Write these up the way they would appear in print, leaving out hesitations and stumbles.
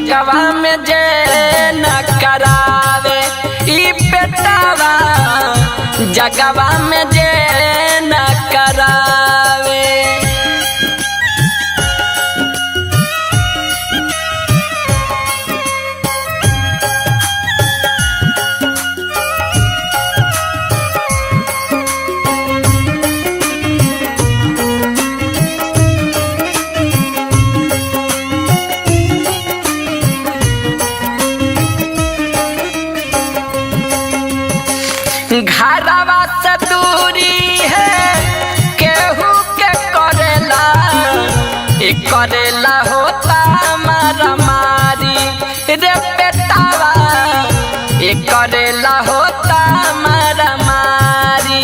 जगवा में जे न करावे ई बेटावा जगवा में जे न करावे। घरवा से दूरी है केहू के करेला ए करेला होता मारा मारी रे बेटावा ए करेला होता मारा मारी।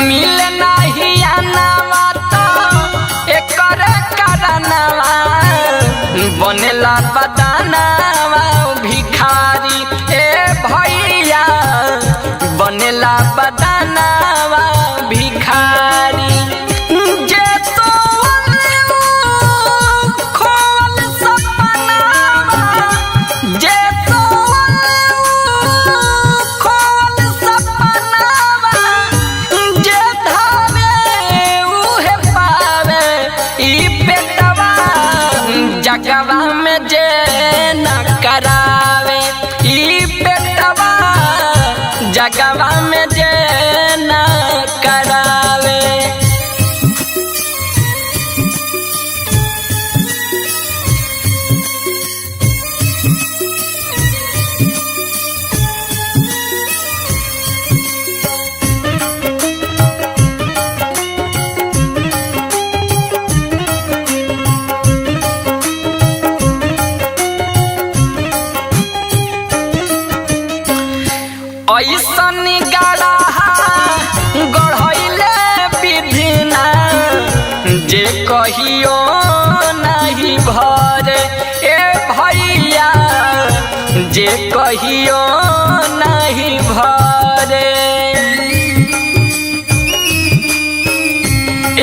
मिले नहीं आनावा तो एक करनवा बनेला बदानावा भिखारी ए भैया बनेला बदानावा भिखारी। जे तो खोल सपनावा जे तो खोल सपनावा जे धावे उहे पावे ई बेटवा जगवा में जे न करावे ई बेटवा जगवा में जे न करावे। ऐसन गढ़ा गढ़ैले विधिना जे कहियो नहीं भरे ए भैया जे कहियो नहीं भरे।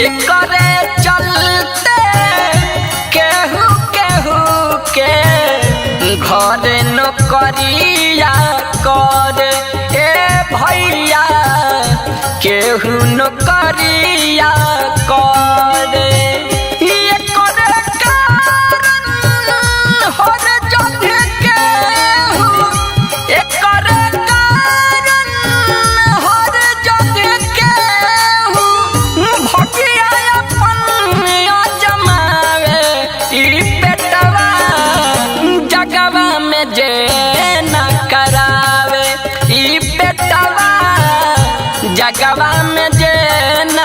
एकरे चलते केहू केहू के घर नौकरिया करे ए भैया केहू नौकरिया करे। ये करे कारण हर जगह केहू ये करे कारण हर जगह केहू भगिया अपन जमावे ई बेटवा जगवा में जे न करावे ई बेटवा जगवा में जे न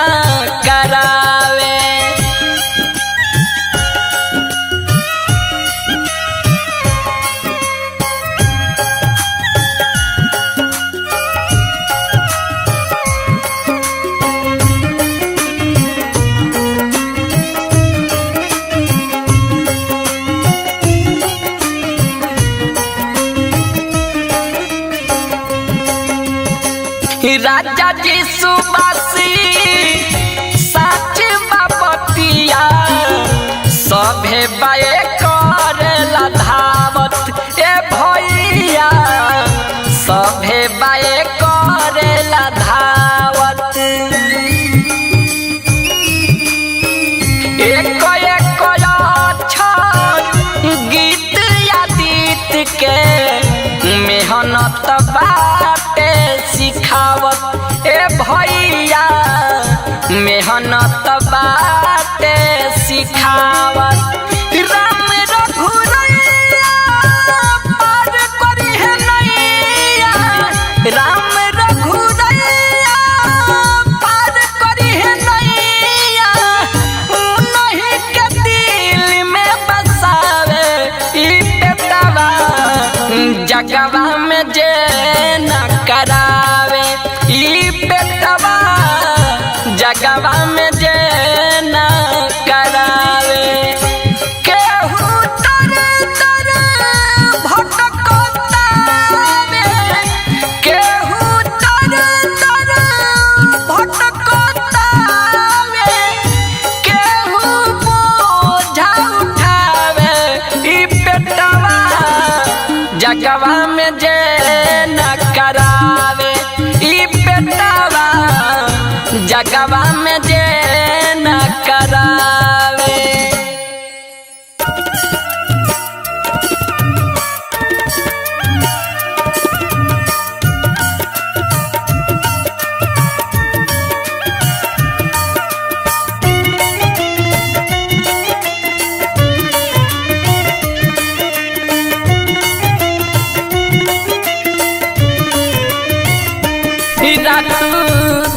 करावे। राजा जी सुबासी साच बापतिया सभे बाए करेला धावत ए भैया सभे बाए करेला धावत। एक एक अक्षर गीत आदित के मेहनत बाटे सिखावत ए भैया मेहनत बाटे सिखावत। राम रघुरैया पार करी है नैया राम रघुरैया पार करी है नैया उन्हीं के दिल में बसावे ई बेटवा जगवा में जे न करावे ई बेटवा जगवा में जे न करावे। केहू तर तर भटकतावे केहू तर तर भटकतावे केहू बोझ जगवा में जे न करावे ई बेटावा जगवा में जे न करावे।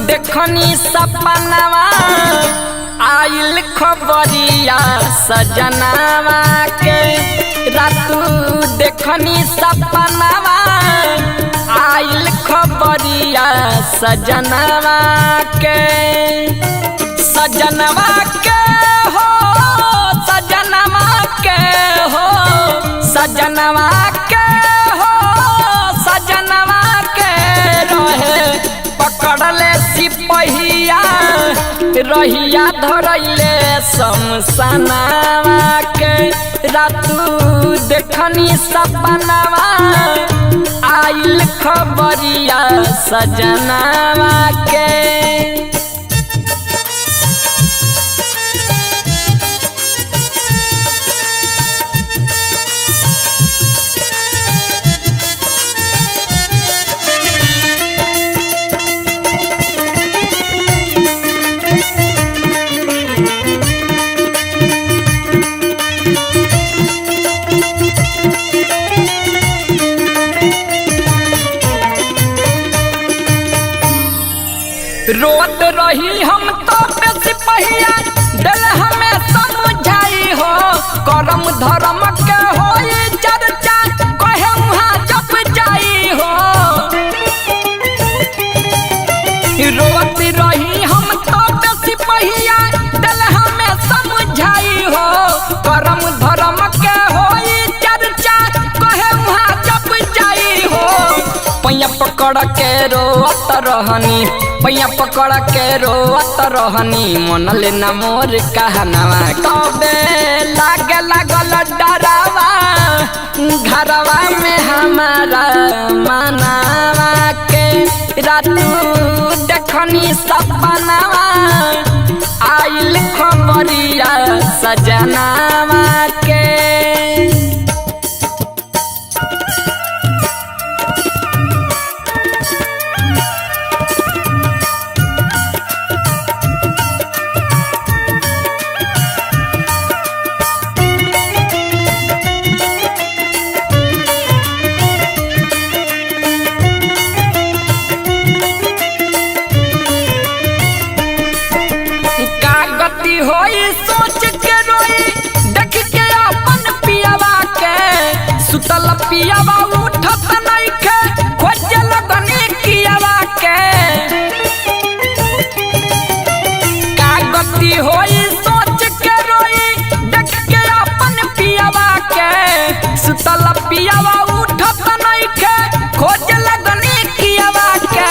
देखनी सपनावा आइल खबरिया सजनावा के रातू देखनी सपनावा आइल खबरिया सजनावा के सजनवा के हो सजनवा के हो सजनवा के हो सजनवा के रहे पकड़ले सिपहिया रहिया धरैले शमशानवा के रातू देखनी सपनावा आइल खबरिया सजनावा के। रोत रही हम तो सिपहिया दिल हमें समझाई हो करम धर्म के हो चर्चा कहे वहाँ जप जाई हो। रोत रही हम तो सिपहिया दिल हमें समझाई हो करम धर्म के हो चर्चा कहे वहाँ जप जाई हो। पैया पकड़ के रोत रहनी पैया पकड़ के रोत रहनी मन लेना मोर कहनावा कबे लागे लागल डरावा घरवा में हमारा मनावा के रातू देखनी सपनावा आइल खबरिया सजनावा के। होई सोच के रोई देख के अपन पियावा के सुतल पियावा उठत नइखे खोजे लगनी कियावा के। का गति होई सोच के रोई देख के अपन पियावा के सुतल पियावा उठत नइखे खोजे लगनी कियावा के।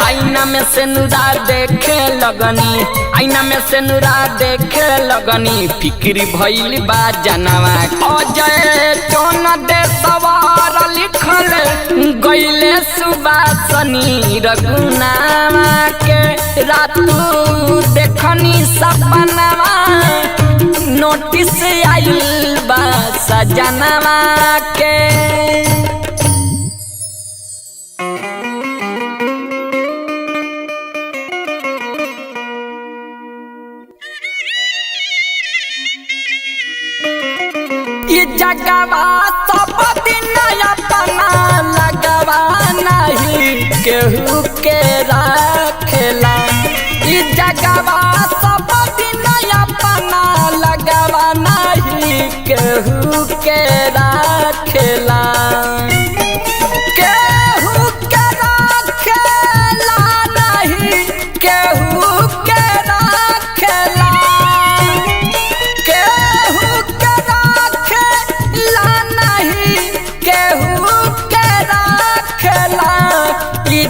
आईना में से नुरा देखे लगनी आईना में से नुरा देखे लगनी फिक्री भइल बा जनवा अजय चौन दे सवार लिखल गइले सुबासनी रघुनावा के रातू देखनी सपनावा नोटिस आइल बा सजनवा के। जगवा सब दिन अपना लगवा नहीं केहू के रखेला ई जगवा सब दिन अपना लगवा नहीं केहू के रखेला केहू के रखेला नहीं केहू के रखेला केहू के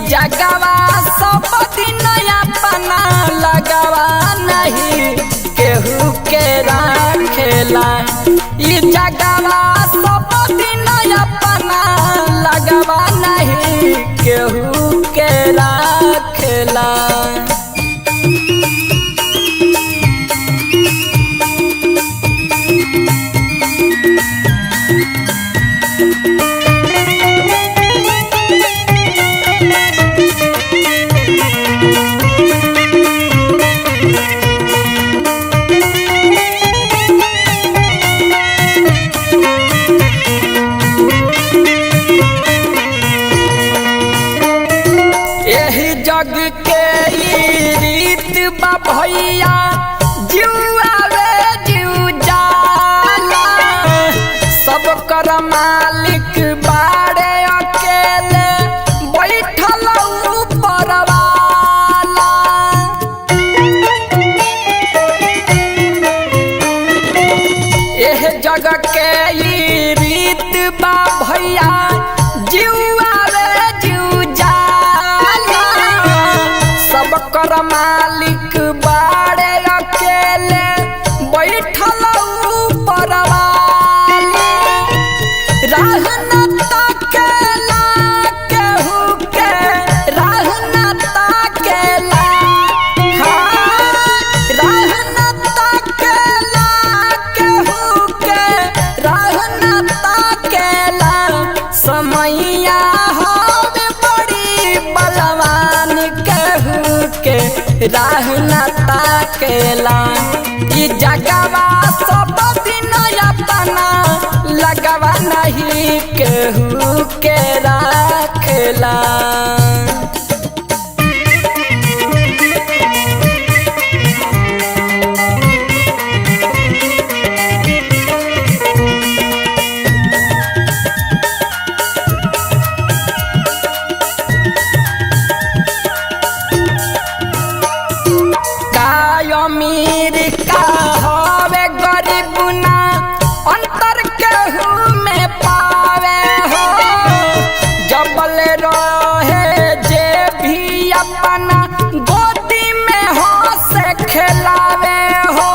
जगवा सब दिन अपना लगवा नहीं केहू के रखेला ई जगवा सब दिन अपना मालिक बाड़े अकेले बैठल ऊपर वाला। एह जग के ई रीत बा भैया जीवा रे जीव जाला। सब कर मालिक बाड़े अकेले बैठल ऊपर वाला। राह न ताकेला केहू के, राह न ताकेला, हाँ राह न ताकेला केहू के, राह न ताकेला। समैया होवे बड़ी बलवान केहू के राह न ताकेला। ई जगवा सब दिन अपना लगवा नहीं केहू के राखेला। अमीर का होवे गरीब ना अंतर केहू में पावे हो। जबल रहे जे भी अपना गोदी में हो से खिलावे हो।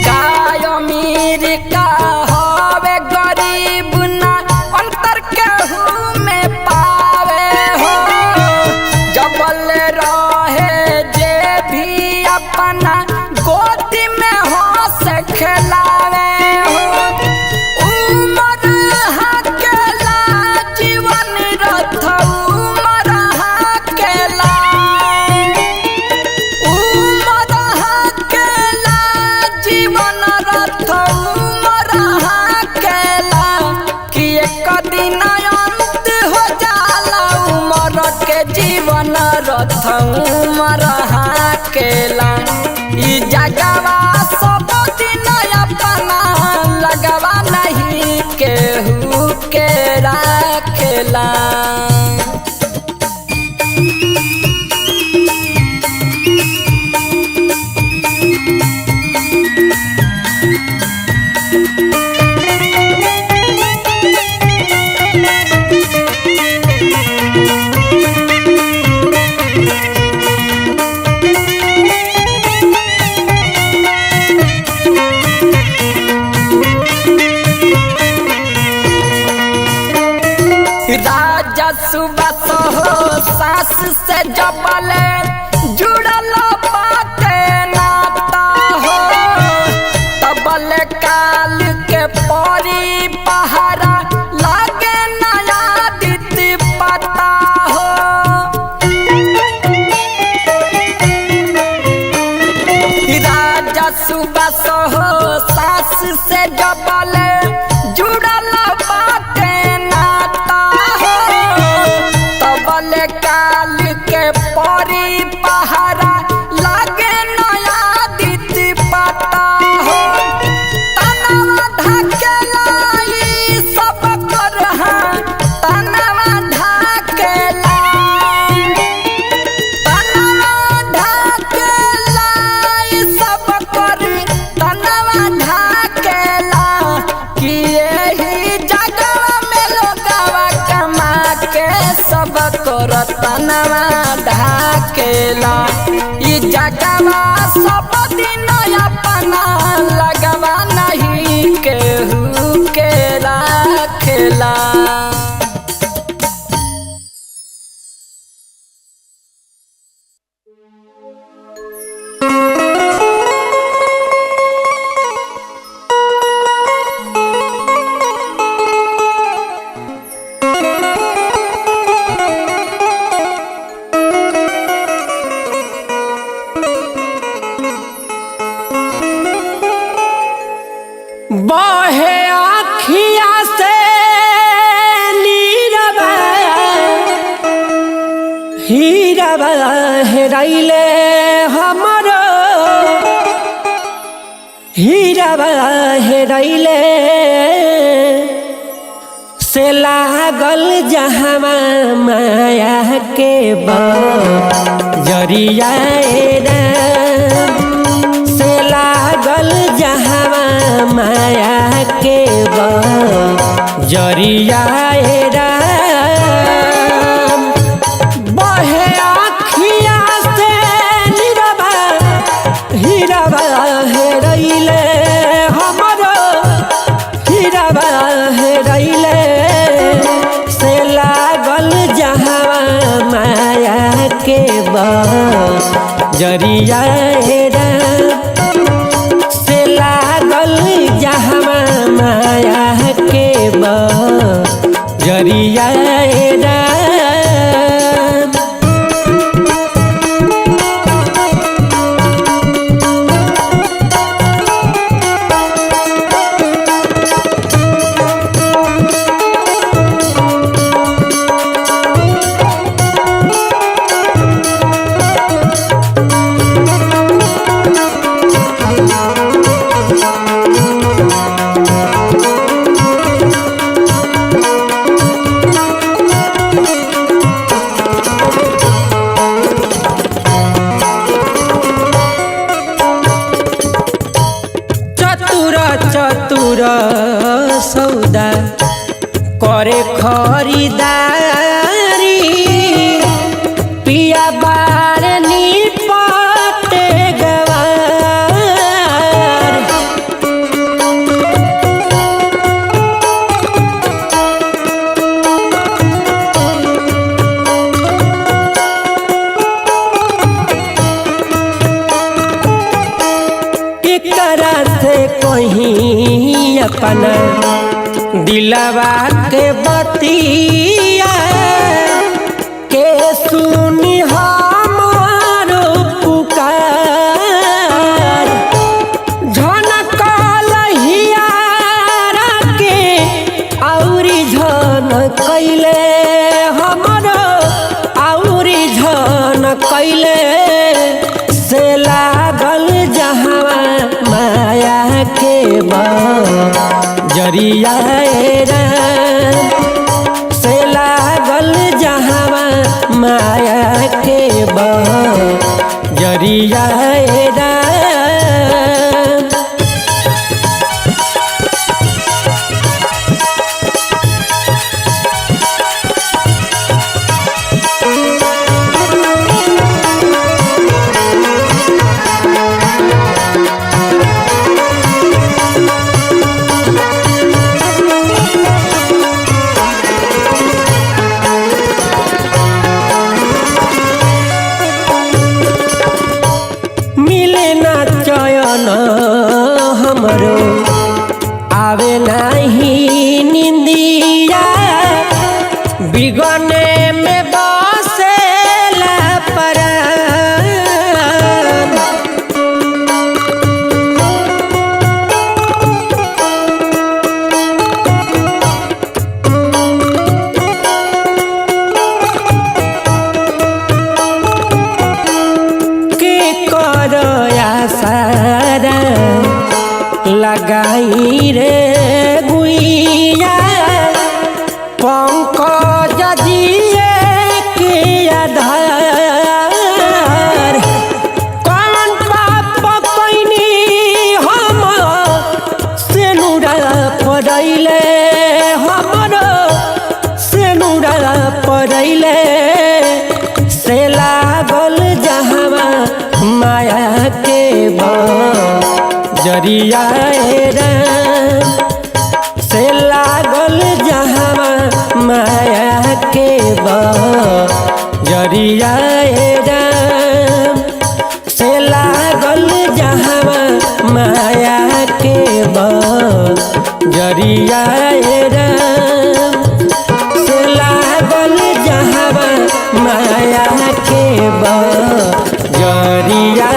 का अमीर का होवे गरीब ना अंतर केहू में पावे हो। जबल रहे जे भी अपना गोदी में हो से खिलावे हो। उमर हाकेला जीवन रथ, उमर हाकेला, उमर हाकेला जीवन रथ, उमर हाकेला। कि एक दिन अंत हो जाला उमर के जीवन रथ, उमर हाकेला। ई जगवा सब दिन अपना लगवा नहीं केहू के राखेला। राजा सुबह हो सास से जबले जुड़ल बाटे नाता हो। तबल काल के परी पहारा लागे नया दित पता हो। राजा सुबह हो सास से जबले जुड़ल बाटे नाता हो। तबल काल के परी पहारा लागे नया दित पता हो। तनवा ढकेला ई सब कर, हाँ तनवा ढकेला, तनवा ढकेला ई सब कर, तनवा ढकेला। कि यही जगवा में लोगवा कमा के सब कर तनवा ढकेला। ई जगवा सब दिन अपना लगवा नहीं केहू के राखेला। बहे आखिया से नीरबा हीरबा हेराइले हमरो हीरावा हेरैले से लागल जहवा माया के बजरिया से लागल जहवा माया के बजरिया बहे आखिया से नीरवा हीरावा हेरैले हमरो हीरावा हेरैले से लागल जहवा माया के बजरिया से लागल जहवा माया के बजरिया चतुर सौदा करे खरीदारी पिया बार निपटे गवार एकरा से कहीं अपना दिलवा के बतिया के सुनी हमारो पुकार झनकल हियारा के औरी झन कैले हमरो औरी झन कैले से लागल जहवा माया के बजरिया से लागल जहवा माया के बजरिया हमरो आवे नहीं निंदिया बिगने में बसेला परान के करो आसारा लगाई रे गुइया पंकज दिए के आधार कौन पाप कैनी हम सेनुरा पड़ैले हमरो सेनुरा पड़ैले से लागल जहवा माया के बजरिया से लागल जहवा माया के बजरिया से लागल जहवा माया के बजरिया से लागल जहवा माया के बजरिया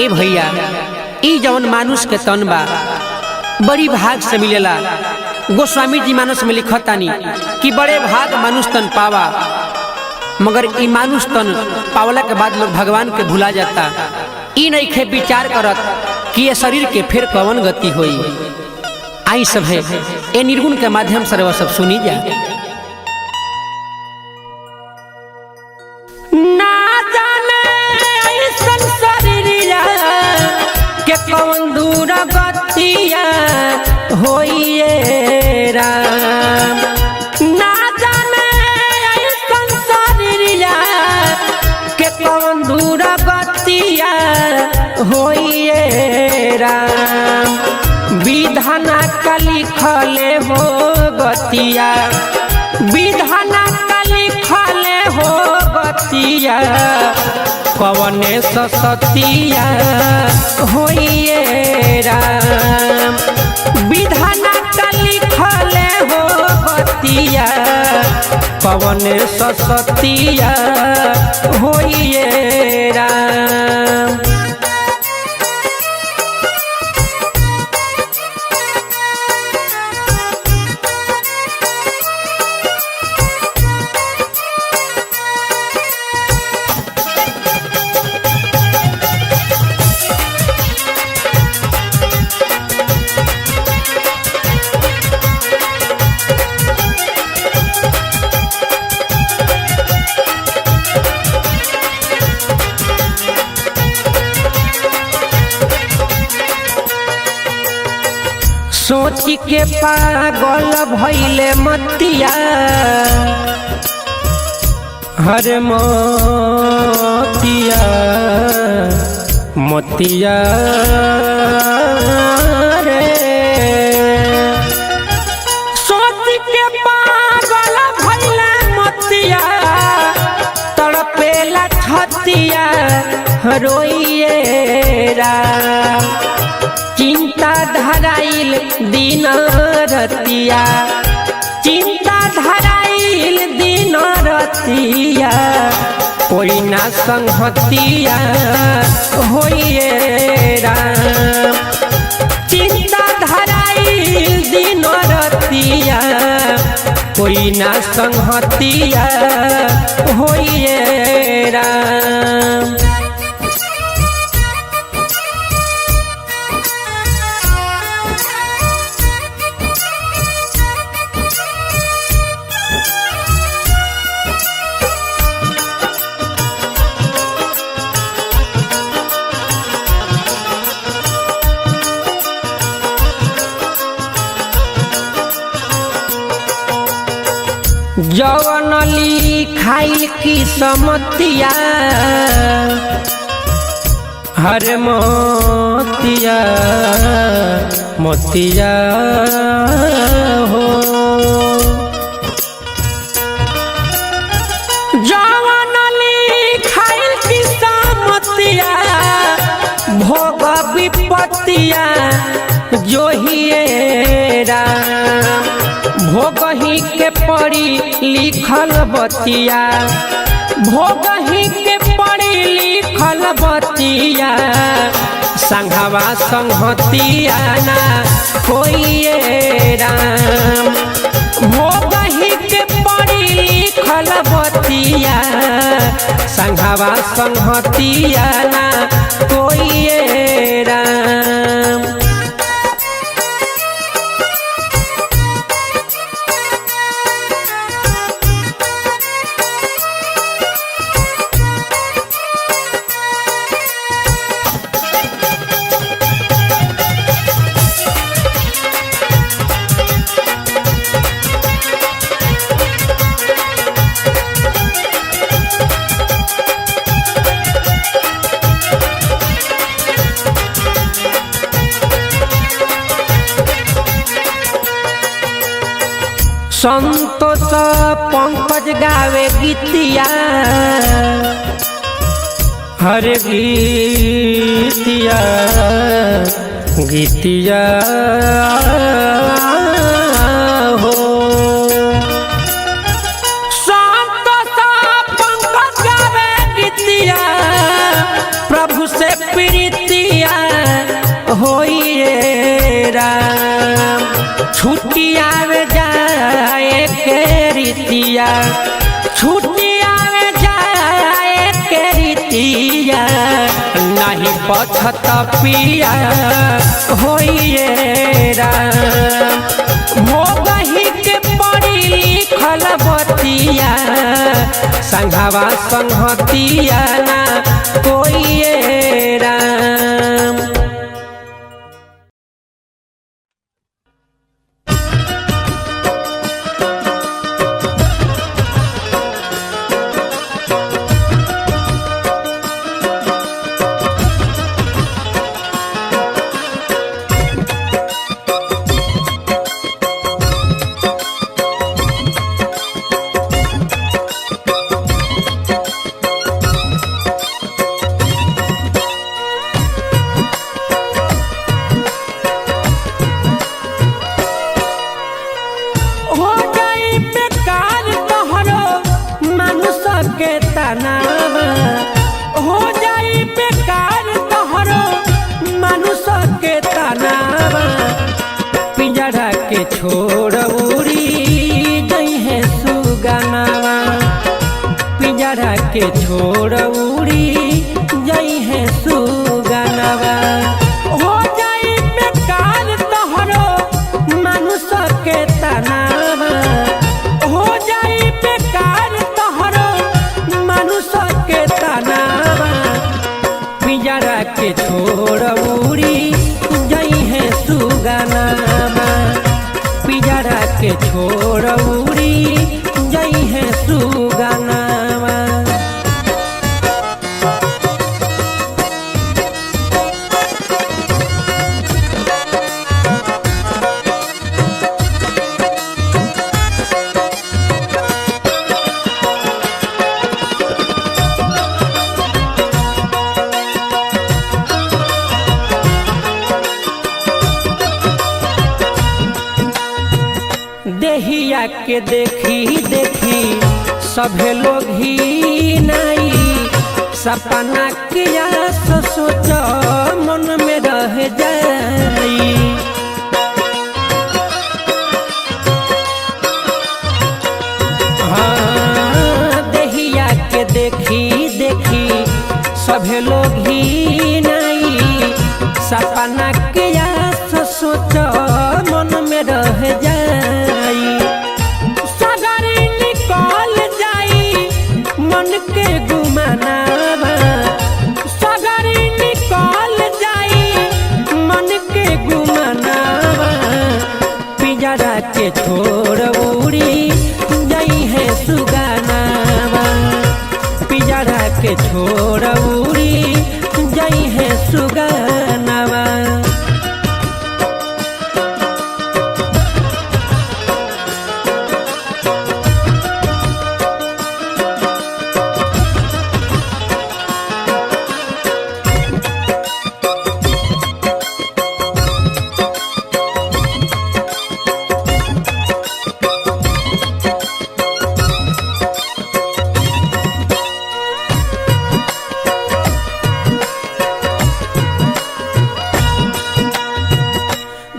ए भैया ई जवन मानुष के तन बा बड़ी भाग से मिलेला। गोस्वामी जी मानस में लिखतानी कि बड़े भाग मानुष तन पावा, मगर ई मानुष तन पावला के बाद लोग भगवान के भुला जाता। ई नहीं खे विचार करत कि ये शरीर के फिर कवन गति होई। आई सब है ए निर्गुण के माध्यम से सब सुनी जा। ना जाने ऐसन शरीरिया के कवन दूर गतिया होइए राम। ना जाने ऐसन शरीरिया के कवन दूर गतिया होइए राम। विधाना का लिखले हो गतिया, विधाना का लिखले हो गतिया, कवने सतिया होइए राम। विधाना का लिखले हो गतिया, कवने सतिया होइए राम। सोच के पागल भइले मतिया, हर मोतिया मोतिया रे। सोच के पागल भइले मतिया, तड़पेला छतिया रोइए राम। चिंता धराइल दिन रतिया, चिंता धराइल दिन रतिया, कोई ना संगतिया होइए राम। चिंता धराइल दिन रतिया, कोई ना संगतिया होइए राम। जवन लिखाइल की समतिया, हर मोतिया मोतिया हो। जवन लिखाइल की समतिया, भोग विपत्तिया जोहिए राम। भोगही के पड़ी लिखल बतिया, भोगही के पड़ी लिखल बतिया, संघवा संगतिया ना होइए राम। भोगही के पड़ी लिखल बतिया, संघवा संगतिया ना होइए राम। संतोष पंकज गावे गीतिया, हर गीतिया गीतिया हो। संतोष पंकज गावे गीतिया, प्रभु से प्रीतिया होइए राम। छुट्टी आवे जाए के रीतिया, छुट्टी आवे जाए के रीतिया, नहीं पछत पिया होइए राम। भोगही के पड़ी लिखल बतिया, संघवा संहतिया ना कोइए राम। छोड़ उड़ी गई है सुगनावा, पिंजरा के छोड़ उड़ी गई है सुगनावा। हो जाई बेकार तोहरो मनुष्य के तनावा, हो जाई बेकार तोहरो मनुष्य के तनावा। पिंजरा के छोड़ उड़ी गई है सुगनावा, पिंजरा के छोड़ उड़ी गई है सुगनावा। देहिया के देखी देखी सभे लोग ही नहीं, सपना किया सोच मन में रह जाई। हाँ, देहिया के देखी देखी सभे लोग ही नहीं, सपना किया सोच मन में रह जाई। सगरी निकल जाई मन के गुमानावा, सगरी निकल जाई मन के गुमानावा। पिंजरा के छोड़ उड़ी गई है सुगनावा, पिंजरा के छोड़ उड़ी गई है सुगनावा।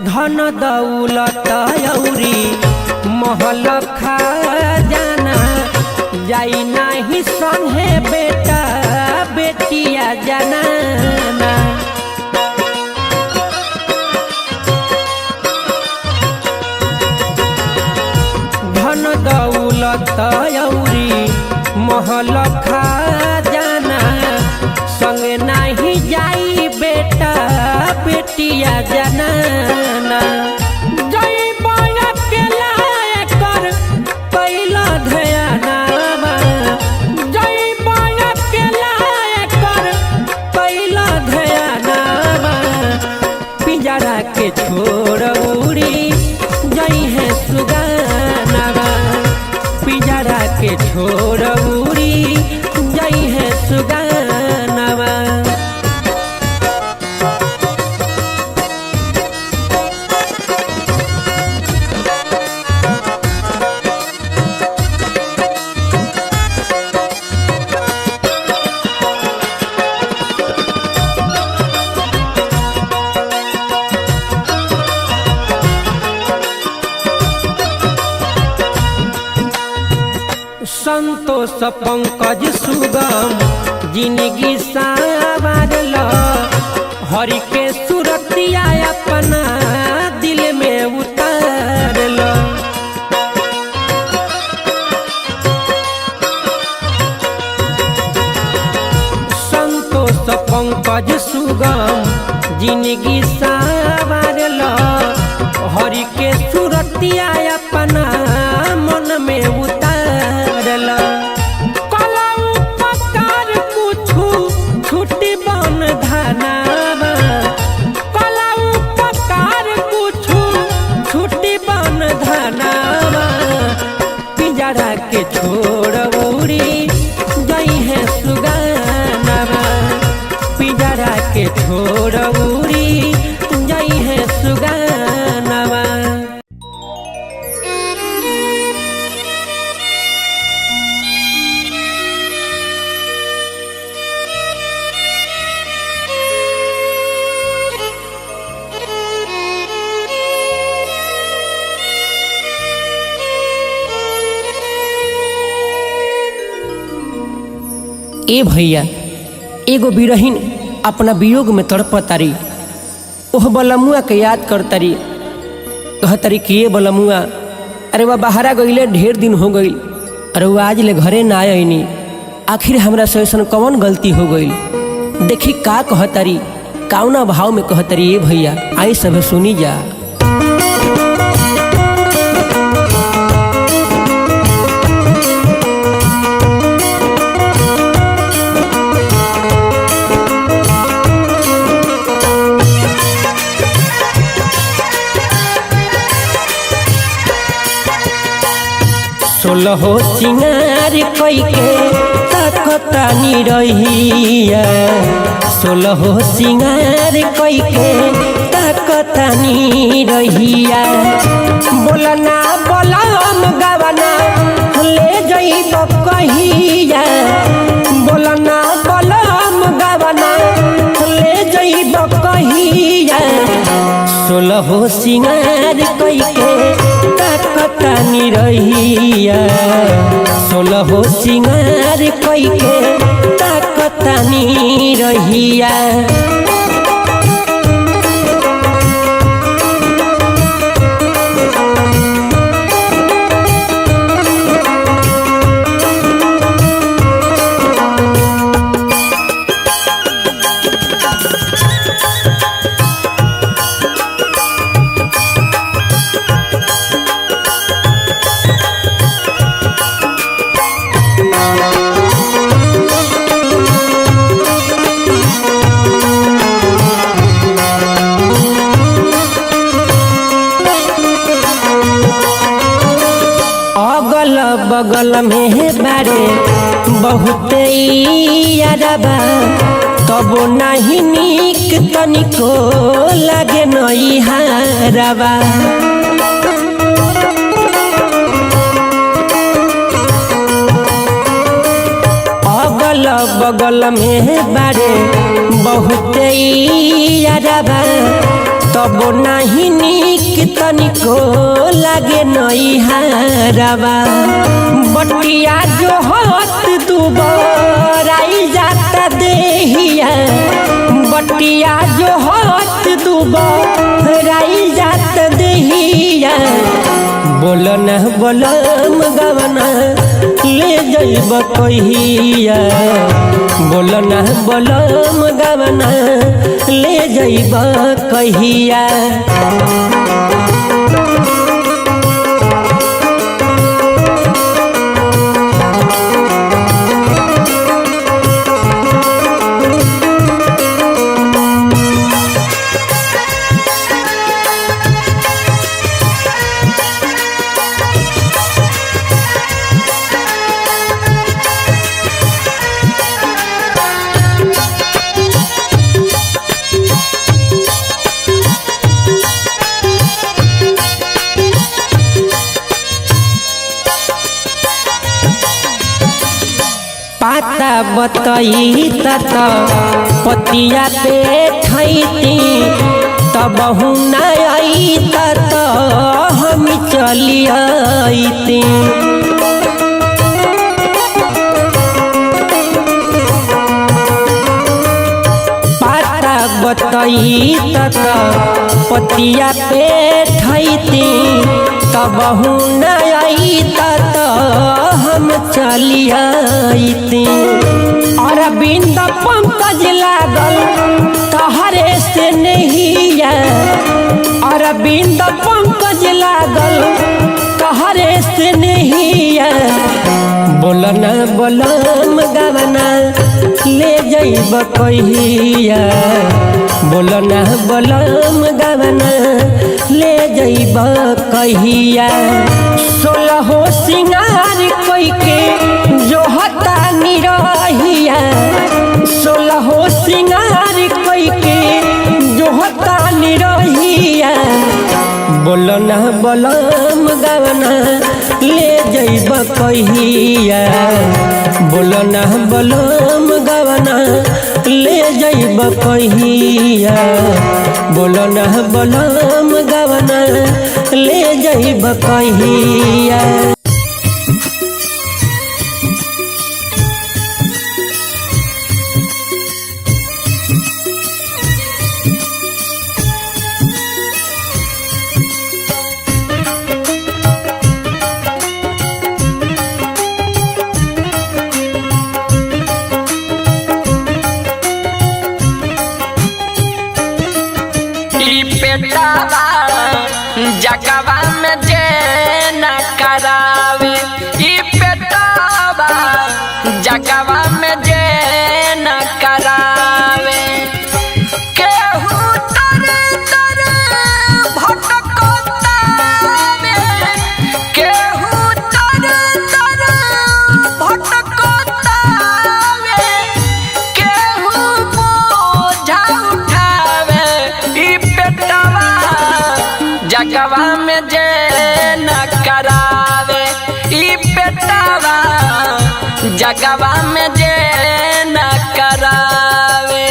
धन दौलत औरी महल खजाना, जाई नाही संगे बेटा बेटिया जनाना। धन दौलत औरी महल खजाना, संगे नाही जाई बेटा बेटिया जनाना। जई बाया के लाए कर पहिला ध्यानावा, जई बाया के लाए कर पहिला ध्यानावा। पिंजरा के छोड़ उड़ी गई है सुगनावा, पिंजरा के छोड़ उड़ी गई है सुगनावा। संतोष पंकज सुगम जिंदगी सावरल हरि के सुरतिया अपना दिल में उतारल। संतोष पंकज सुगम जिंदगी सावरल हरि के सुरतिया अपना मन में उतारल। कला उपकार कुछु छुट्टी बन धनावा, कला उपकार कुछु छुट्टी बन धनावा। पिंजरा के छोड़ उड़ी गई है सुगानावा, पिंजरा के छोड़ उड़ी गई है सुगानावा। ए भैया एगो बिरहीन अपना वियोग में तड़पतारी, ओह बलमुआ के याद करतारी, कहतारी कि ये बलमुआ अरे वह बाहरा गईले ढेर दिन हो गई, अरे वो आज ले घरे ना आईनी, आखिर हमरा से ऐसन कौन गलती हो गई। देखी का कहतारी, काउना भाव में कहतारी। ये भैया आई सब सुनी जा। सोलहो सिंगार कई के तकतानी रहिया, सोलहो सिंगार कई के तकतानी रहिया। बोलना बोलम गवना ले जइब कहिया, बोलना बोलम गवना ले जइब कहिया। सोलहो सिंगार कई के तकतानी रहिया, सोलहो सिंगार कई के तकतानी रहिया। बगल में बारे बहुते यारबा, तबो नहीं निक तनिको लगे नई हारबा। अगल बगल में बारे बहुते यारबा, तबो नहीं निक तनिको लगे नई हारबा। बटिया जो हाथ दुबराई जाता देहिया, बटिया जो हाथ दुबराई जाता देहिया। बोलन बोलम गवना ले जइब कहिया, बोलन बोलम गवना ले जइब कहिया। पाता बतई तत पतिया पे खैती, तब न आई तत हम चली आईती। तक पतिया पे ठैती तब न त हम चलियाती। अरविंद पंकज लागल तहरे से नहिया, अरविंद पंकज लागल तहरे से नहिया। बोलना बोलम गवना ले जइब कहिया, बोलना बोलम गवना ले जइब कहिया। 16 सिंगार कोई के जो हता निरहिया, 16 सिंगार कोई के जो हता निरहिया। बोलना बोलम गवना ले जइब कहिया, बोलना बोलम गवना ले जइब कहिया, बोलना बोलम गवना ले जइब कहिया। जगवा में जे न करावे, ई पेटावा जगवा में जे न करावे। केहू तर तर भटकतावे, केहू तर तर भटकतावे, केहू बोझा उठावे। ई पेटावा जगवा में जे न करावे, ई पेटावा जगवा में जे न करावे।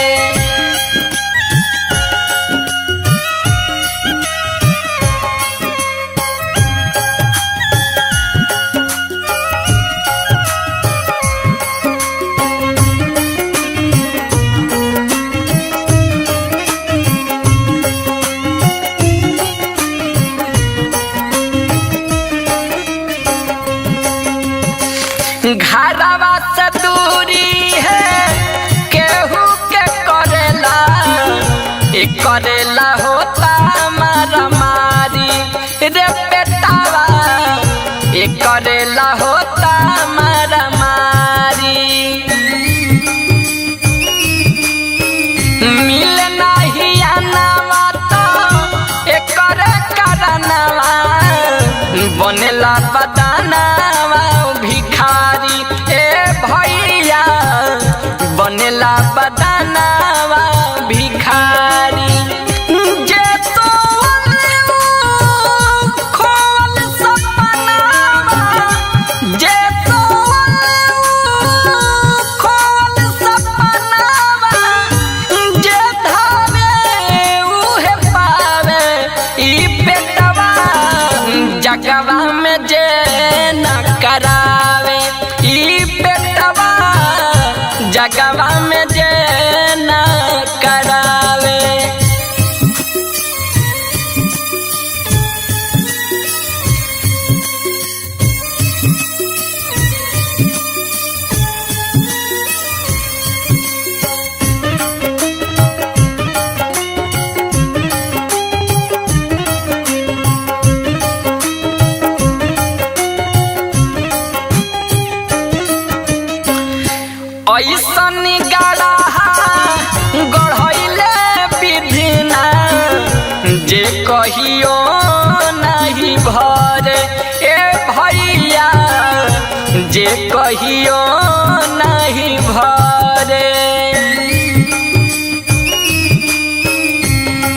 घरवा से दूरी है केहू के करेला, एक करेला होता मारा मारी रे बेटावा, एक करेला होता मारा मारी। मिल नहीं आनावा तो एक करे करनावा, बनेला बदानावा भिखारी ए भैया, बनेला बदानावा भिखारी। जे सोवल खोवल सपनावा, जे सोवल खोवल सपनावा, जे धावे उहे पावे। ई पेटवा जगवा में जे न करावे, ई पेटवा जगवा में जे न करावे। ऐसन गढ़ा गढ़ैले विधिना जे कहियो नहीं भरे। ए भैया जे कहियो नहीं भरे,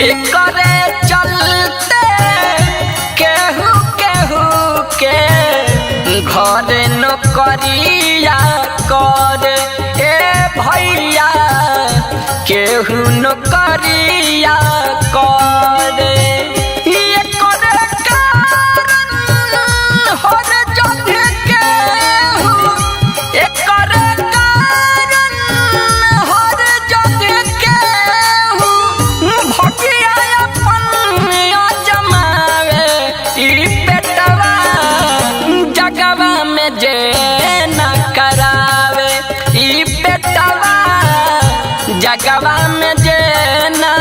एकरे चलते केहू केहू के घर नौकरिया करे। ए भैया केहू नौकरिया करे, ये करे कारण हर जगह केहू, ये करे कारण हर जगह केहू में जे न करावे ई बेटवा जगवा में जे न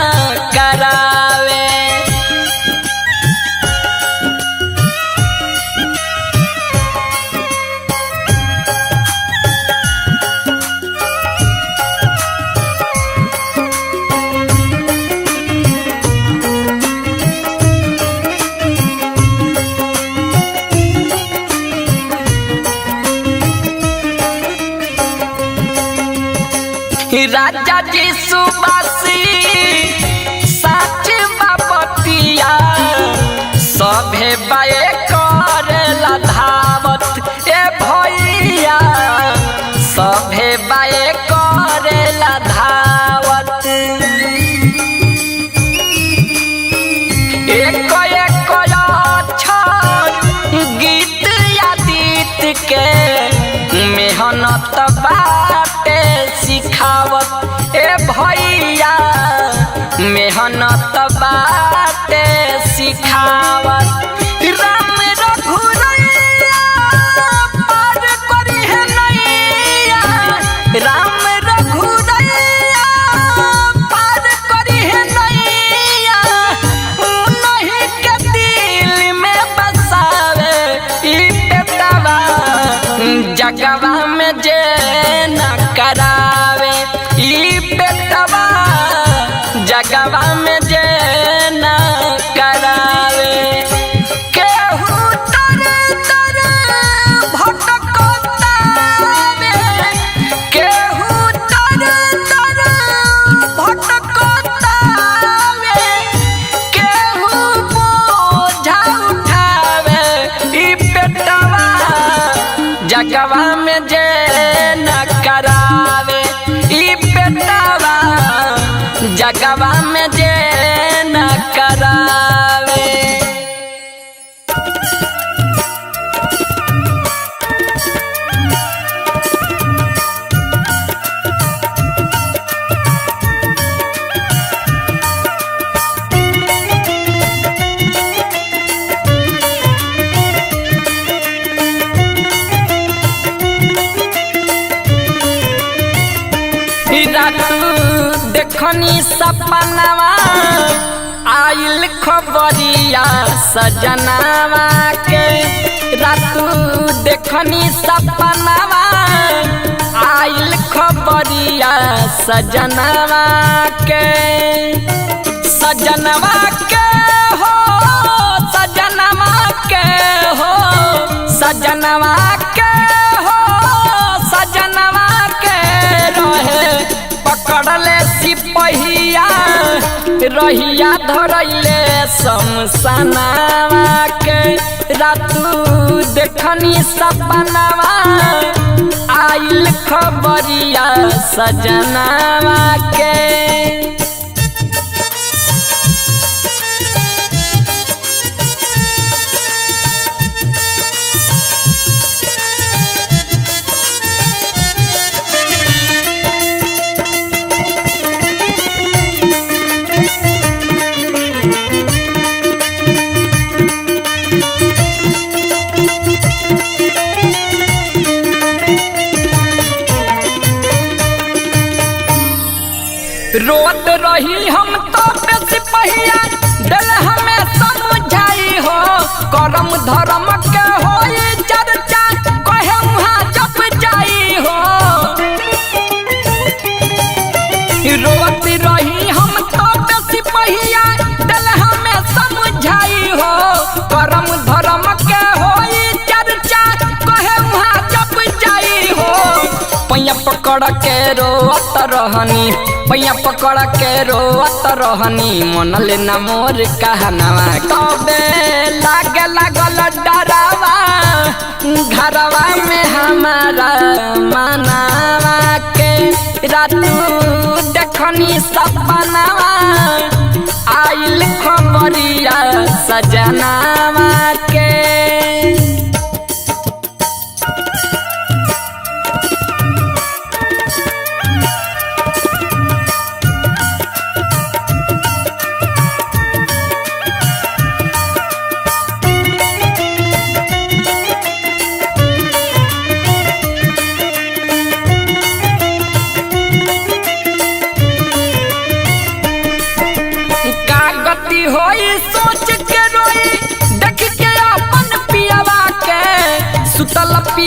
करावे। राजा जी सुबासी साच बापतिया सभे बाए करेला धावत ए भैया सभे बाए करेला धावत। एक एक अक्षर गीत आदित के मेहनत बाटे सिखावत ए भैया मेहनत बाटे सिखावत। राम रघुरैया पार करी है नैया राम रघुरैया पार करी है नैया उन्हीं के दिल में बसावे ई बेटवा जगवा में जे न करावे ई बेटवा जगवा में जे न करावे। केहू तर तर भटकतावे केहू तर तर भटकतावे केहू बोझा उठावे ई बेटवा जगवा में जे न करावे ई बेटवा जगवा में जे न करावे। देखनी सपनावा आइल खबरिया सजनावा के रातू देखनी सपनावा आइल खबरिया सजनावा के सजनवा के हो सजनवा के हो सजनवा के हो सजनवा के रहे पकड़ले सिपहिया रहिया धरैले शमशानवा के रातू देखनी सपनावा आइल खबरिया सजनावा के। रोत रही हम तो सिपहिया दिल हमें समझाई हो करम धर्म के हो चर्चा कहे वहाँ जप जाई हो। रोत रही हम तो सिपहिया दिल हमें समझाई हो करम धर्म के हो चर्चा कहे वहाँ जप जाई हो। पैया पकड़ के रोत रहनी पैया पकड़ के रोत रहनी मन लेना मोर कहनावा तबे लागे लागल डरावा घरवा में हमारा मनावा के रातू देखनी सपनावा आइल खबरिया सजनावा के।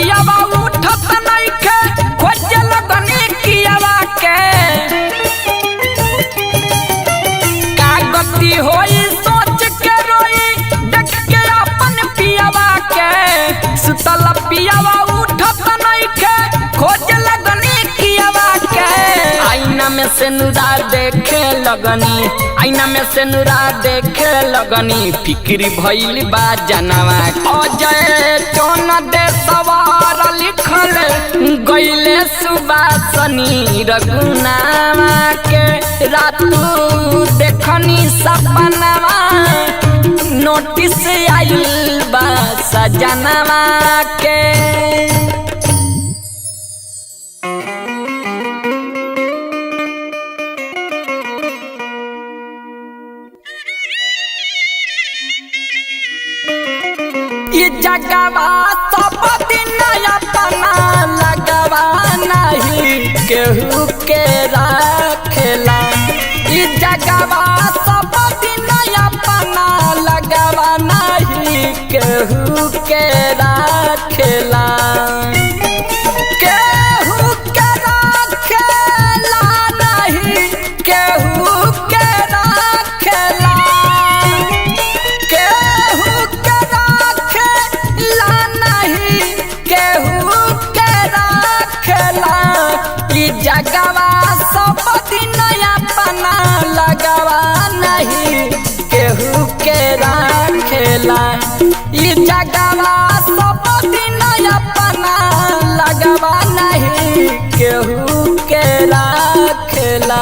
पियावा उठत नइखे खोजे लगनी कियावा के का गति होई सोच के रोई देख के अपन पियावा के सुतल पियावा उठत नइखे खोजे लगनी कियावा के आईना में से नुरा देखे लगनी आईना में से नुरा देखे लगनी फिक्री भइल बा जनवा अजय चौन दे सवार लिखल गइले सुबासनी रघुनावा के रातू देखनी सपनावा नोटिस आइल बा सजनवा के जगवा सब दिन अपना लगवा नहीं केहू के रखेला जगवा सब दिन अपना लगवा नहीं केहू के रखेला केहू के रखेला नहीं केहू के रखेला जगवा सब दिन अपना लगवा नहीं केहू के रखेला जगवा सब दिन अपना लगवा नहीं केहू के रखेला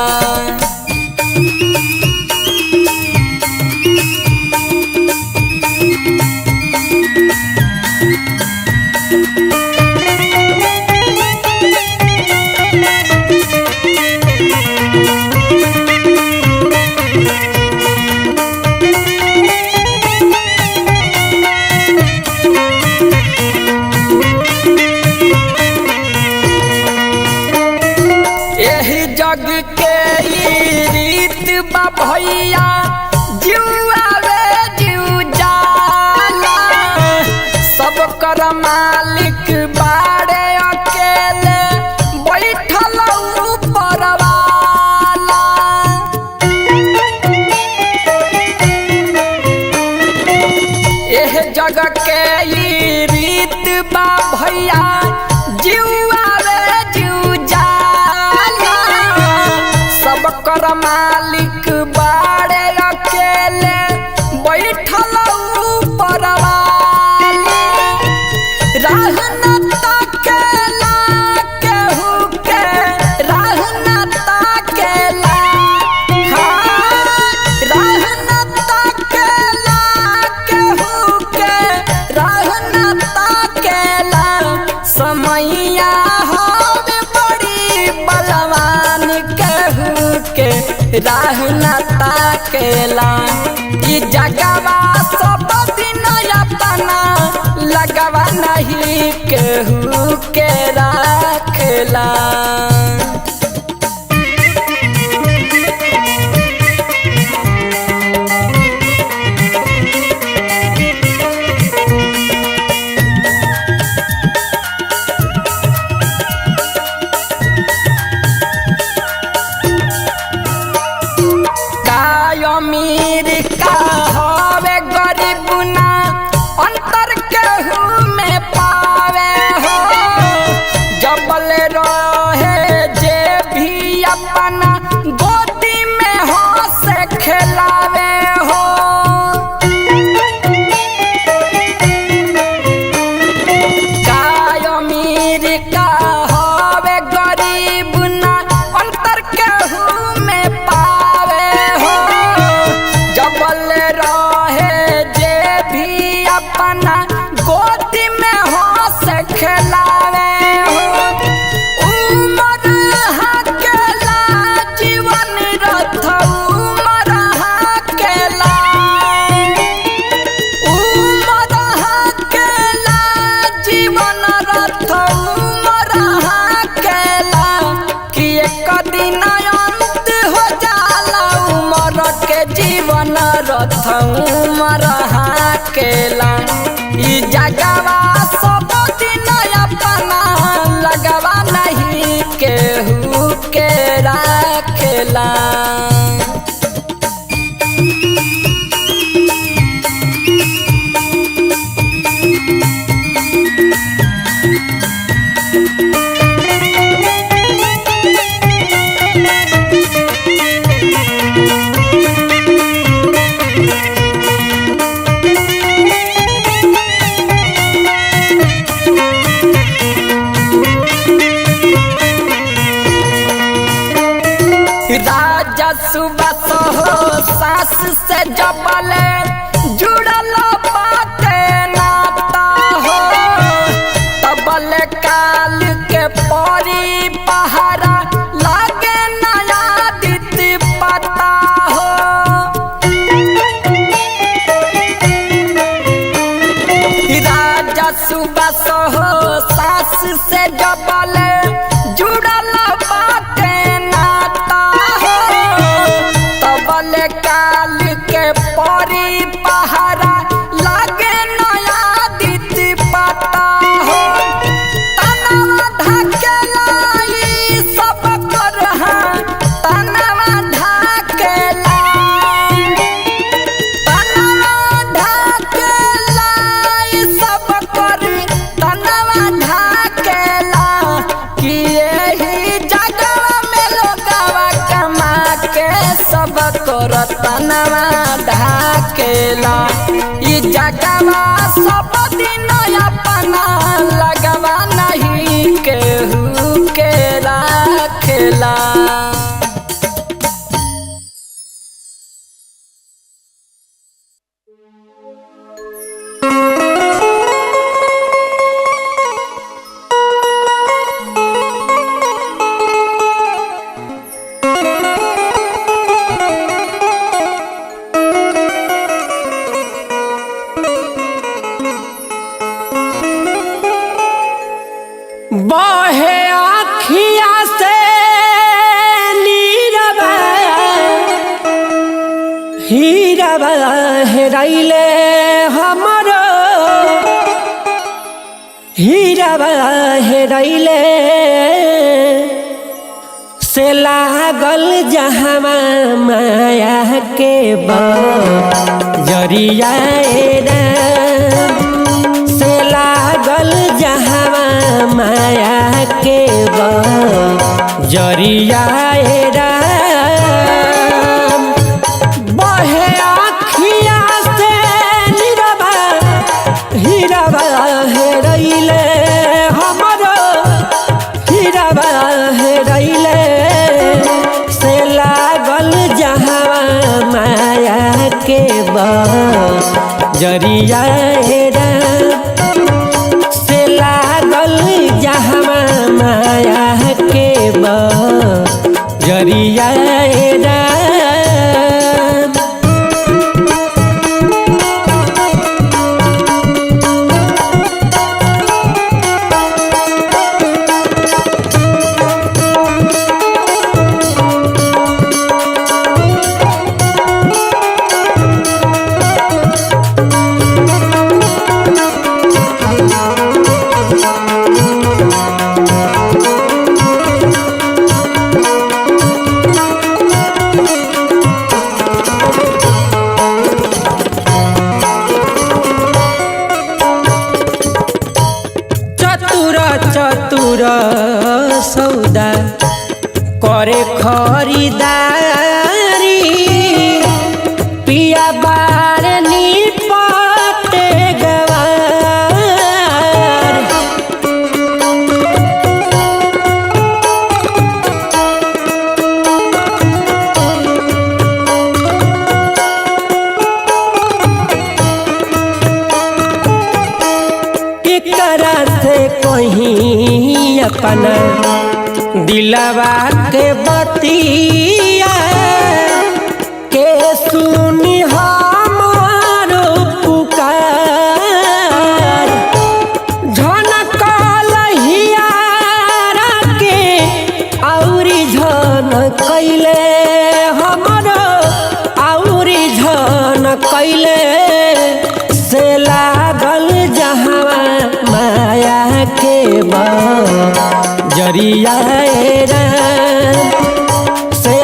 जग के रीत बा भैया जुआ रे जू जाला सब कर मालिक बाड़े अकेले बैठल ऊपर वाला एह जग के रीत बा भैया जुआ रे जू कर मालिक बाड़े अकेले बैठल ऊपर वाले रहन ताकेला केहू के रहन ताकेला हाँ रहन ताकेला केहू के रहन ताकेला समैया हवे बड़ी बलवान केहू के रहना ताकेला जगवा सब दिन अपना लगवा नहीं केहू के रखेला अमीर का हवे गरीब ना अंतर केहू में पावे हो जबल रहे जे भी अपना गोदी में हो से खिलावे हो का अमीर का हवे गरीब ना अंतर केहू में पावे हो जबल रहे जे भी अपना गोदी में हो से खिलावे हो उमर हकेला जीवन रथ उमर हकेला जीवन रथ उमर हकेला कि एक दिन अंत हो जाला उमर के जीवन रथ उमर हाकेला जगवा सब दिन केला। राजा सुबह हो सास से जबले जुड़ल बाटे नाता हो, तबले काल के परी पहारा लागे नया दिति पता हो। राजा सुबह हो सास से जबले जुड़ल बाटे नाता हो, तबले काल के परी पहारा लागे नया दिति पता हो। तनवा ढकेला ई सब कर तनवा ढकेला, तनवा ढकेला ई सब कर तनवा ढकेला। कि यही जगह में लोगवा कमा के सब कर तनवा ढकेला। ई जगवा सब दिन अपना लगवा नहीं केहू के राखेला। बहे आखिया से नीरबा हीरबा हेराइले हमरो, हीरबा हेराइले से लागल जहमा माया के बजरिया से लागल जहवा माया के बजरिया राम। बहे आखिया से नीरबा हीरबा हेराइले हमरो, हीरबा हेराइले से लागल जहवा माया के बजरिया राम। से लागल जहवा माया के बजरिया राम। चतुर सौदा करे खरीदारी, पिया बार निपटे गवार। एकरा से कहीं अपना दिलवा के बतिया के सुनी हमारो पुकार। झनकल हियारा के औरी झन कैले हमरो, औरी झन कैले से लागल जहवा माया के बजरिया राम। से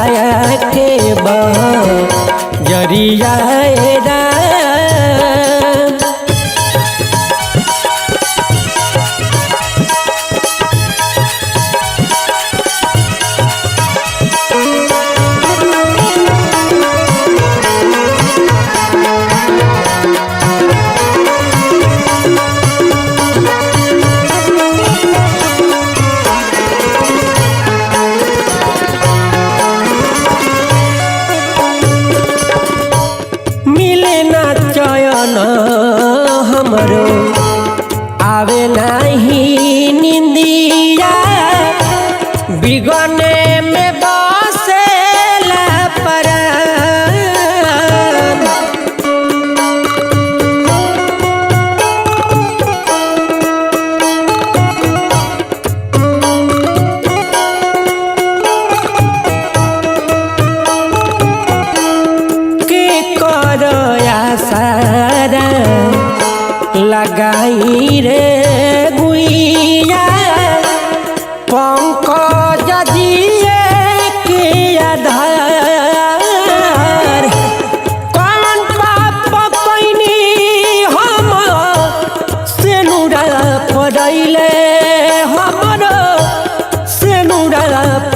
माया के जरिया हमरो आवे नहीं निंदिया बिगने में बसेला परान के करो आसारा लगाई रे गुइया पंकज जिए के आधार कौन पाप कैनी हम सेनुरा पड़ैले हमरो सेनुरा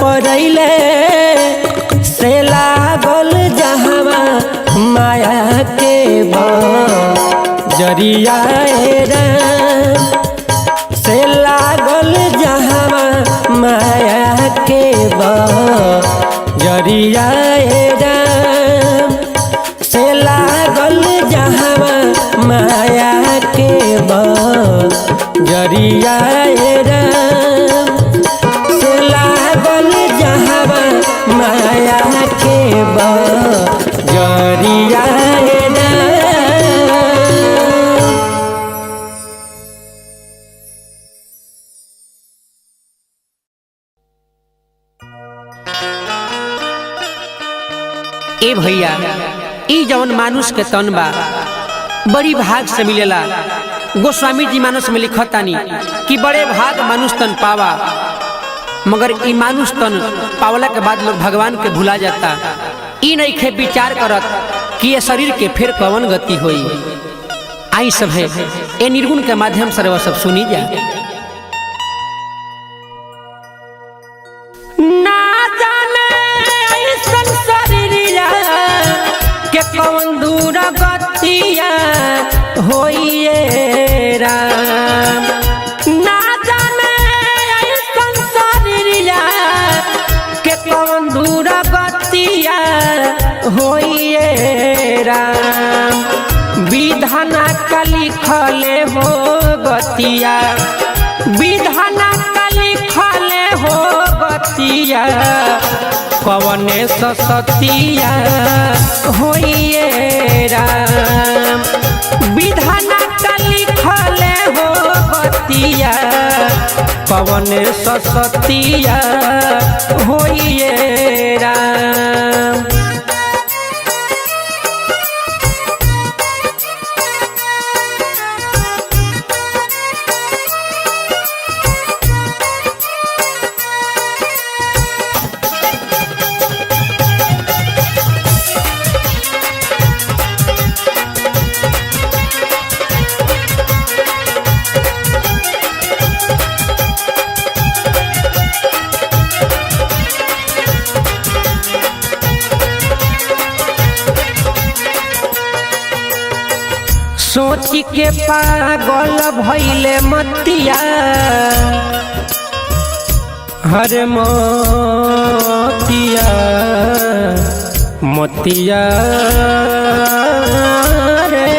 पड़ैले से लागल जहवा माया के जरिया से लागल जहवा माया के जरिया से लागल जहवा माया के जरिया से लागल जहवा माया के जरिया ए भैया ई जवन मानुष के तन बा बड़ी भाग से मिलेला। गोस्वामी जी मानस में लिखतानी कि बड़े भाग मानुष तन पावा, मगर ई मानुष तन पावला के बाद लोग भगवान के भुला जाता। ई नइखे विचार करत कि ये शरीर के फिर कवन गति होई। आई सब है ए निर्गुण के माध्यम से वो सब सुनी जा। कौन दूर गतिया होइए राम ना जाने संसारिया के कौन दूर गतिया होइए राम विधाना का लिखले हो गतिया विधाना का लिखले हो गतिया कवने सतिया होइए राम विधाना का लिखले हो गतिया कवने सतिया होइए राम। सोच के पागल भइले मतिया हर मोतिया मोतिया रे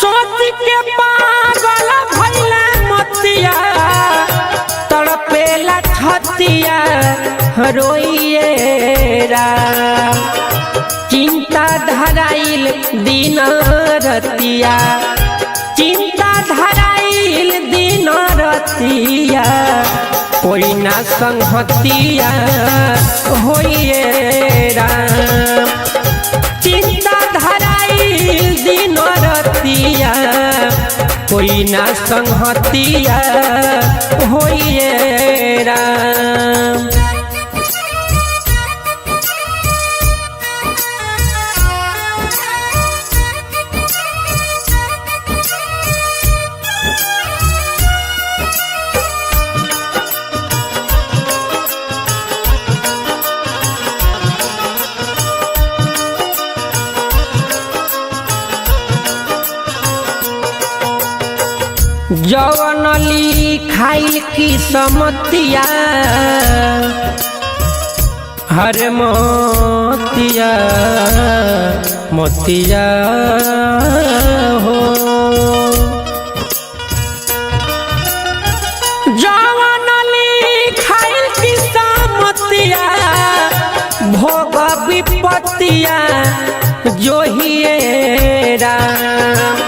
सोच के पागल भइले मतिया तड़पेला छतिया रोइए राम चिंता धराइल दिन रतिया चिंता धराइल दिन रतिया कोई ना संगतिया होइए राम चिंता धराइल दिन रतिया कोई ना संगतिया होइए राम। जवनली खाइल की समतिया हर मोतिया मोतिया हो जवनली खाइल की समतिया भोग विपत्तिया जो ही राम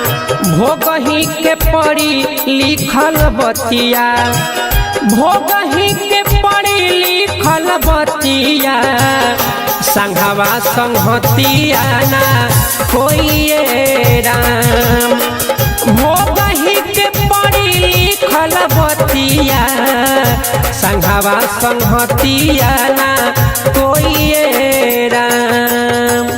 भोगही के पड़ी लिखल बतिया भोगही के पड़ी लिखल बतिया संघवा संहतिया ना कोई राम भोगही के पड़ी लिखल बतिया संघवा संहतिया ना कोई राम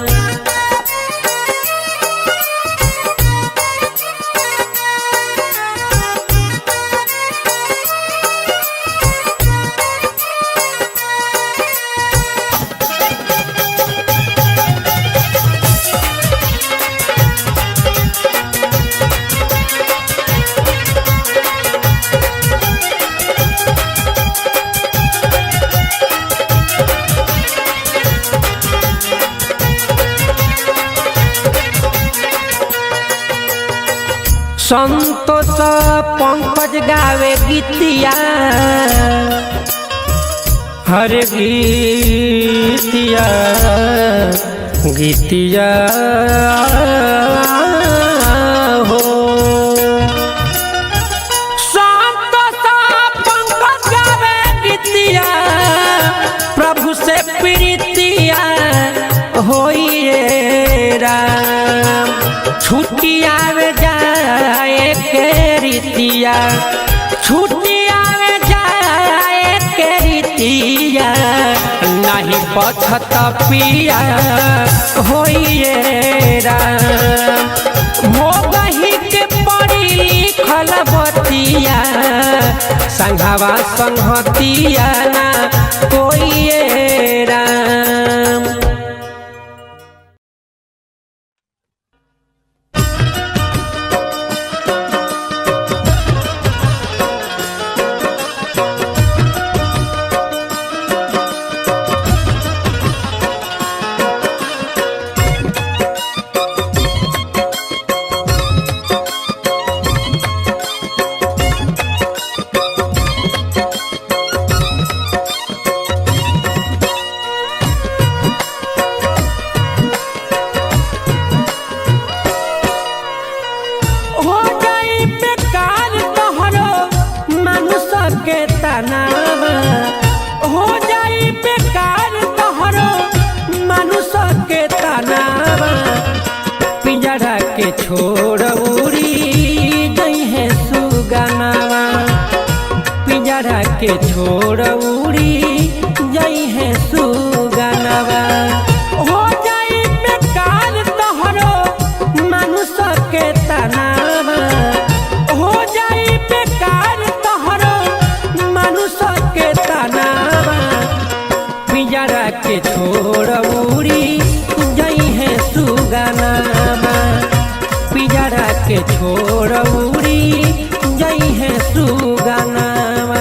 संतोष पंकज गावे गीतिया हर गीतिया गीतिया हो संतोष पंकज गावे गीतिया प्रभु से प्रीतिया होइए राम छुट्टिया में जाए के रीतिया छुट्टिया में जाए के रीतिया नहीं पछत पिया होइए राम भोगही के पड़ी लिखल बतिया संघवा संहतिया ना कोई राम हो जाई बेकार तोहरो मनुष्य के तनावा पिंजरा के छोड़ उड़ी गई है सुगनावा पिंजरा के छोड़ उड़ी गई है सुगनावा हो जाई बेकार तोहरो मनुष्य के तनावा हो जाई बेकार तोहरो मनुष्य के तनावा पिंजरा के छोड़ उड़ी गई है सुगनावा पिंजरा के छोड़ उड़ी गई है सुगनावा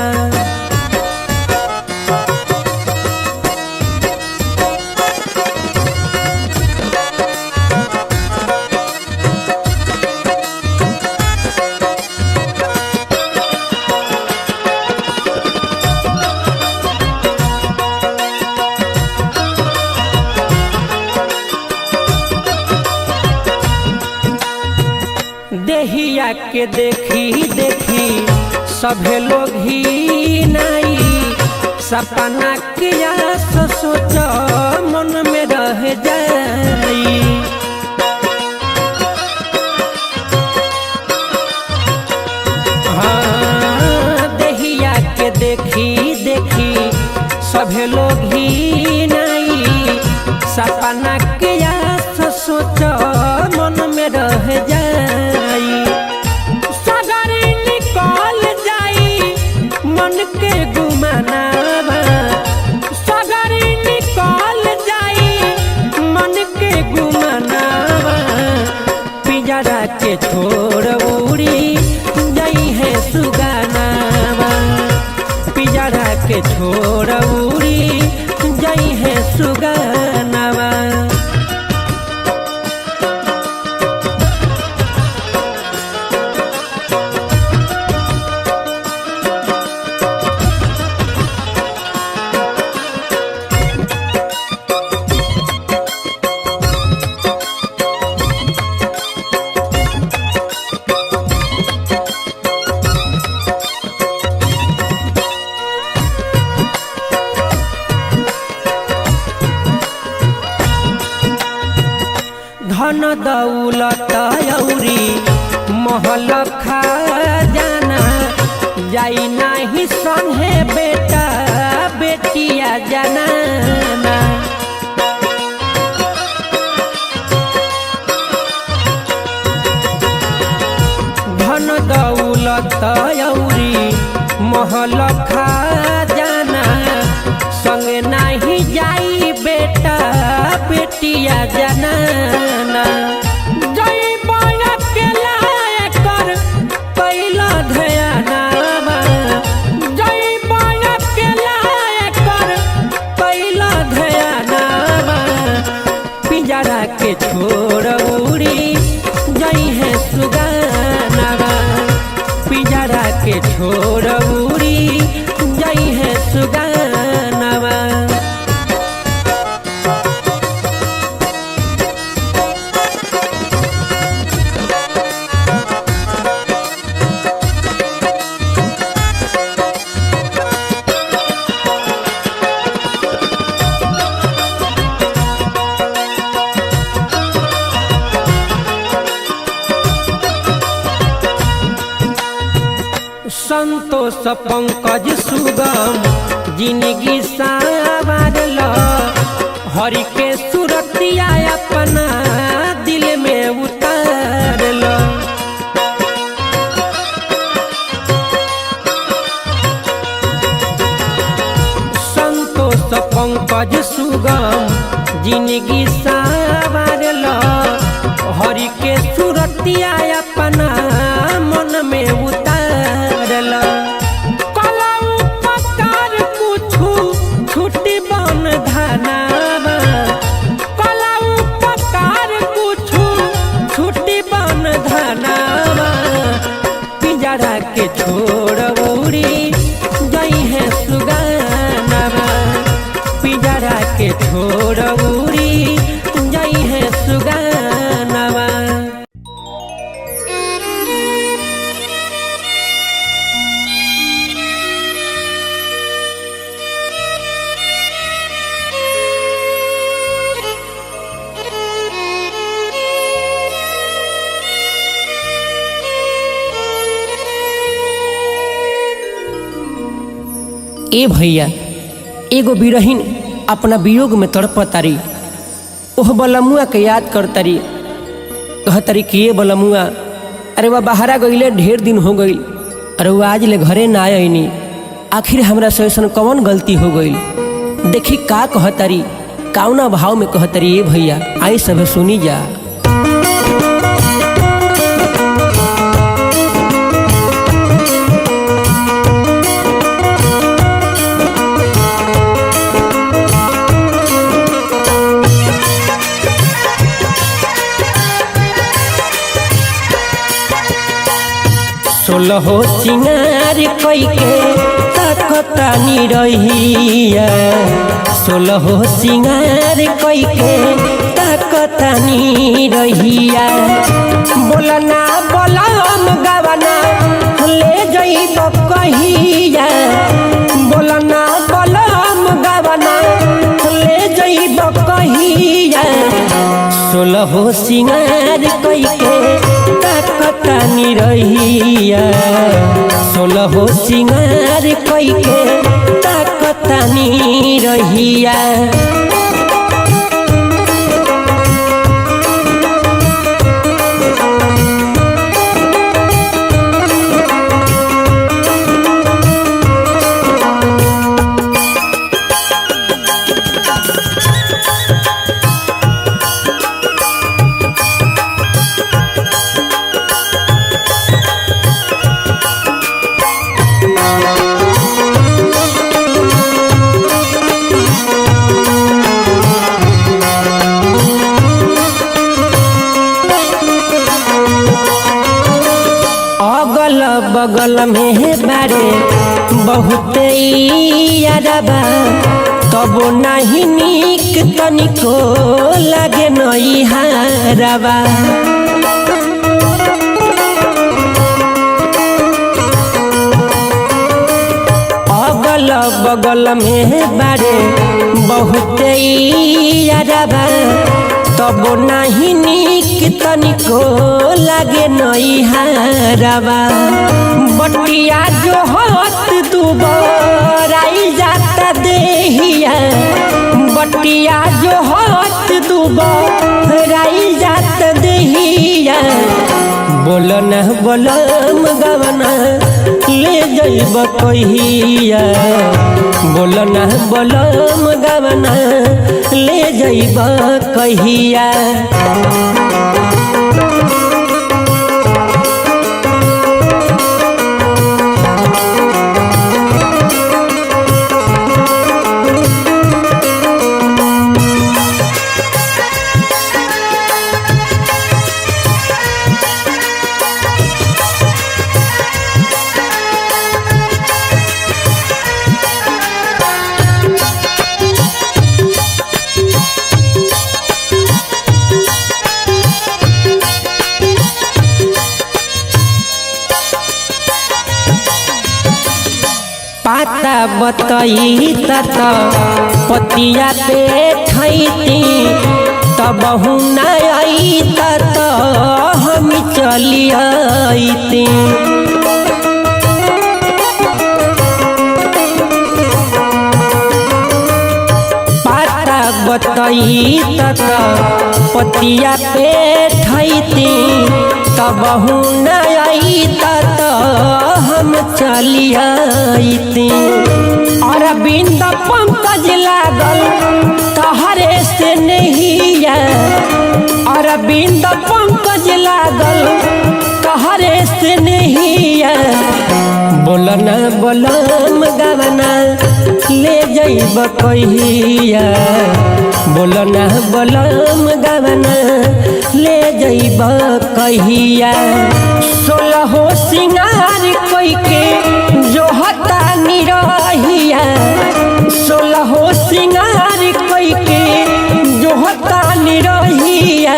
देहिया के देखी देखी सभे लोग ही नहीं सपना किया सोच मन में रह जाई हाँ देहिया के देखी देखी सभे लोग ही नहीं सपना किया सोच मन में रह जाई सगरी निकल जाई मन के गुमानावा सगरी निकल जाई मन के गुमानावा पिंजरा के छोड़ उड़ी गई दौलत औरी महल खजाना जाई नाही संगे बेटा बेटिया जनाना। धन दौलत औरी महल खजाना संगे नाही जाई बेटा बेटिया जनाना। जई बड़ा केला कर पहिला ध्यानावा, जई बड़ा केला कर पहिला ध्यानावा। पिंजरा के छोड़ उड़ी जई है सुगानावा, पिंजरा के छोड़ उड़ी जई है सुगानावा। संतोष पंकज सुगम जिंदगी संवारल, हरि के सुरतिया अपना दिल में उतारल। संतोष पंकज सुगम जिंदगी संवारल, हरि के सुरतिया अपना मन में उतारल। कला उपकार कुछु छुट्टी बन धनावा, कला उपकार कुछु छुट्टी बन धनावा। पिंजरा के छोड़ उड़ी जई है सुगानावा, पिंजरा के छोड़ उड़ी जई है सुगानावा। ए भैया एगो बिरहीन अपना वियोग में तड़पतारी, ओह बलमुआ के याद करतारी, कहतारी कि ये बलमुआ अरे वह बाहरा गईले ढेर दिन हो गई, अरे वो आज ले घरे ना आईनी, आखिर हमरा से ऐसन कौन गलती हो गई। देखी का कहतारी, काउना भाव में कहतारी। ए भैया आई सब सुनी जा। सोलहो सिंगार कई के ताकतानी रहिया, सोलहो सिंगार कई के ताकतानी रहिया। बोलना बोलम गवना ले जइब कहिया, बोलना बोलम गवना ले जइब कहिया। सोलहो सिंगार कई के ताकतानी रहिया, सोलहो सिंगार कई के ताकतानी रहिया। बगल में बारे बहुत यारबा, तब नहीं निक तनिको लगे नई हारबा। अगल बगल में बारे बहुत यारबा तब नहीं निक तनिको लागे नई हारबा बटिया जो हाथ दुबराई जाता देहिया बटिया जो हाथ दुबराई जाता देहिया बोल न बोलम गवना ले जइब कहिया बोल न बोलम गवना ले जइब कहिया पाता बतई तत पतिया पे ठैती तब न आई तत हम चली आईती पाता बतई तत पतिया पे ठैती तब न आई तत हम चली आईती अरविंद पंकज लागल तहरे से नहीं अरविंद पंकज लागल तहरे से नहीं बोलन बोलम गवना ले जइब कहिया बोलन बोलम गवना ले जइब कहिया 16 सिंगार कोई के जो हता निरहिया 16 सिंगार कोई के जो हता निरहिया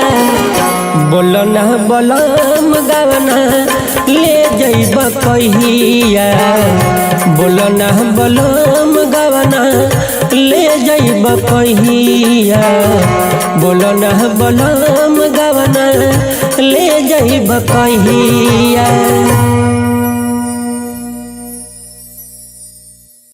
बोलन बोलम गवना ले जइब कहिया बोलन बोलम गवना ले जइब कहिया बोलन बोलम गवना ले जइब कहिया।